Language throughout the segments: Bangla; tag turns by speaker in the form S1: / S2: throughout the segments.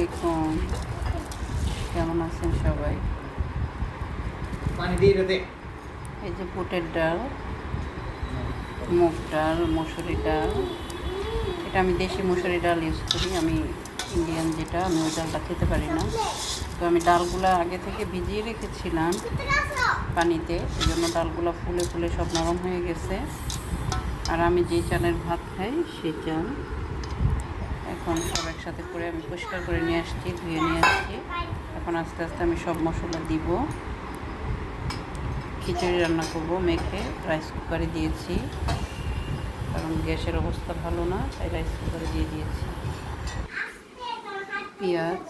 S1: আলাইকুম, কেমন আছেন সবাই? এই যে বুটের ডাল, মুগ ডাল, মসুরি ডাল। এটা আমি দেশি মসুরি ডাল ইউজ করি। আমি ইন্ডিয়ান যেটা, আমি ওই ডালটা খেতে পারি না। তো আমি ডালগুলো আগে থেকে ভিজিয়ে রেখেছিলাম পানিতে, এই জন্য ডালগুলো ফুলে ফুলে সব নরম হয়ে গেছে। আর আমি যে চালের ভাত খাই সেই চাল এখন সব একসাথে করে আমি পরিষ্কার করে নিয়ে আসছি, ধুয়ে নিয়ে আসছি। এখন আস্তে আস্তে আমি সব মশলা দিব। খিচুড়ি রান্না করব, মেখে রাইস কুকারে দিয়েছি, কারণ গ্যাসের অবস্থা ভালো না, তাই রাইস কুকারে দিয়ে দিয়েছি। পেঁয়াজ,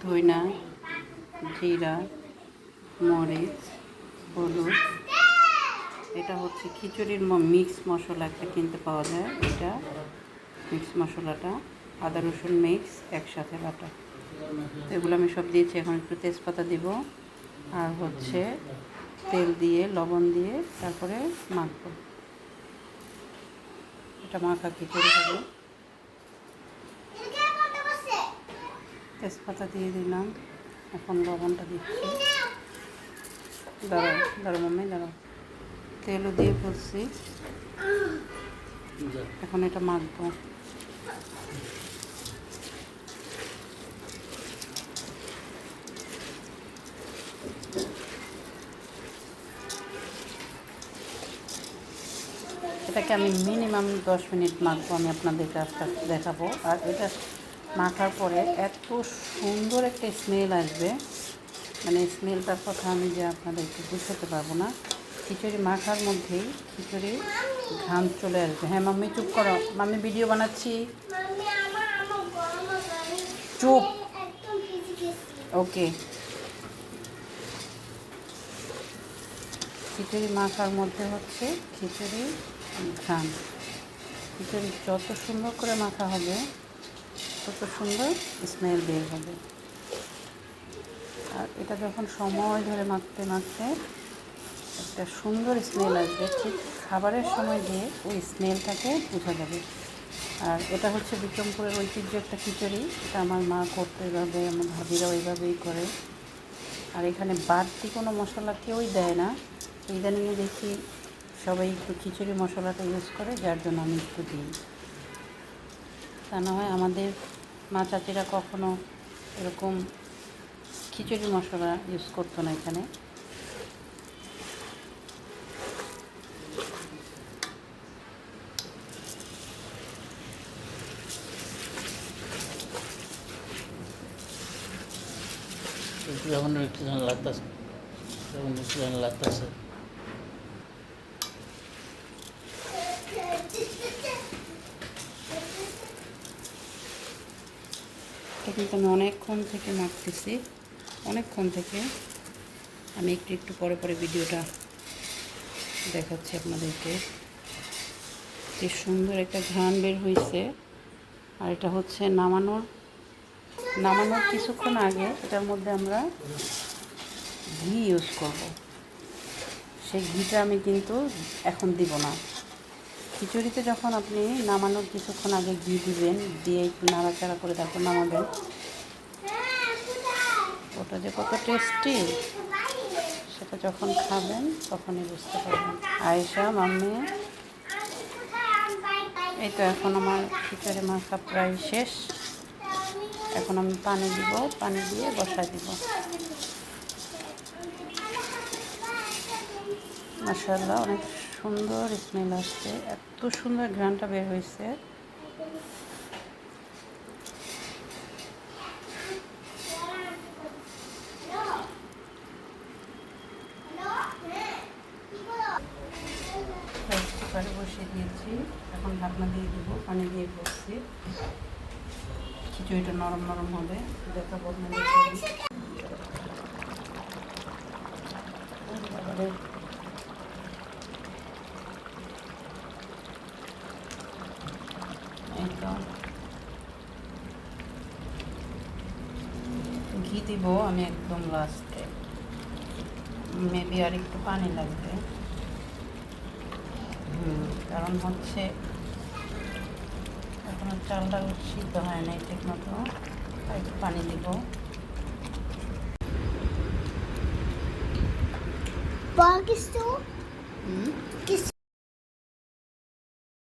S1: ধইনা, জিরা, মরিচ, হলুদ। এটা হচ্ছে খিচুড়ির মিক্স মশলা একটা কিনতে পাওয়া যায়, এটা মিক্স মশলাটা আদা রসুন মিক্স একসাথে বাটা। তো এগুলো আমি সব দিয়েছি। এখন একটু তেজপাতা দিব, আর হচ্ছে তেল দিয়ে লবণ দিয়ে তারপরে মাখবো। এটা মাখা খিচুড়ি হবে। তেজপাতা দিয়ে দিলাম, এখন লবণটা দিচ্ছি। দাঁড়াও মাম্মি দাঁড়াও। তেলও দিয়ে ফেলছি, এখন এটা মাখবো। এটাকে আমি মিনিমাম 10 মিনিট মাখবো, আমি আপনাদেরকে আস্তে আস্তে দেখাবো। আর এটা মাখার পরে এত সুন্দর একটা স্মেল আসবে, মানে স্মেলটার কথা আমি যে আপনাদেরকে বুঝতে পারবো না। খিচুড়ি মাখার মধ্যেই খিচুড়ির ঘ্রাণ চলে আসবে। হ্যাঁ মাম্মি চুপ করো, মাম্মি ভিডিও বানাচ্ছি, চুপ। ওকে, খিচুড়ি মাখার মধ্যে হচ্ছে খিচুড়ির ঘ্রাণ। খিচুড়ি যত সুন্দর করে মাখা হবে তত সুন্দর স্মেল বের হবে। আর এটা যখন সময় ধরে মাখতে মাখতে একটা সুন্দর স্মেল আসবে, ঠিক খাবারের সময় দিয়ে ওই স্মেলটাকে বোঝা যাবে। আর এটা হচ্ছে বিক্রমপুরের ঐতিহ্য একটা খিচুড়ি। এটা আমার মা করতে এভাবে, আমার ভাবিরা ওইভাবেই করে। আর এখানে বাড়তি কোনো মশলা কেউই দেয় না। ইদানিংয়ে দেখি সবাই একটু খিচুড়ি মশলাটা ইউজ করে, যার জন্য আমি একটু দিই। তা না হয় আমাদের মা চাচিরা কখনো এরকম খিচুড়ি মশলা ইউজ করতো না এখানে।
S2: যখন একটু যেন লাগতেছে, তখন একটু যেন লাগতেছে।
S1: এটা কিন্তু আমি অনেকক্ষণ থেকে মাখতেছি, অনেকক্ষণ থেকে। আমি একটু একটু পরে পরে ভিডিওটা দেখাচ্ছি আপনাদেরকে। কি সুন্দর একটা ঘ্রাণ বের হয়েছে। আর এটা হচ্ছে নামানোর কিছুক্ষণ আগে এটার মধ্যে আমরা ঘি ইউজ করব। সেই ঘিটা আমি কিন্তু এখন দিব না। খিচুড়িতে যখন আপনি নামানোর কিছুক্ষণ আগে ঘি দিবেন, দিয়ে একটু নাড়াচাড়া করে তারপর নামাবেন, ওটা যে কত টেস্টি সেটা যখন খাবেন তখনই বুঝতে পারবেন। আয়েশা মাম্মি, এই তো এখন আমার খিচুড়ি মাখা প্রায় শেষ। এখন আমি পানি দিব, পানি দিয়ে বসাই দিব। মাশাআল্লাহ, অনেক সুন্দর স্মেল আসছে, এত সুন্দর ঘ্রাণটা বের হয়েছে। রাইস কুকারে বসিয়ে দিয়েছি, এখন ঢাকনা দিয়ে দিব, পানি দিয়ে বসছি। খিচুড়িটা নরম নরম হবে, দেখাবো আপনাদের। ঘি দিব আমি একদম লাস্টে, মেবি আর একটু পানি লাগবে। কারণ হচ্ছে এখনো চালটা সিদ্ধ হয় নাই ঠিক মতো। আর একটু পানি দিব।
S3: Pakistan.
S1: হুম,
S3: Kiss.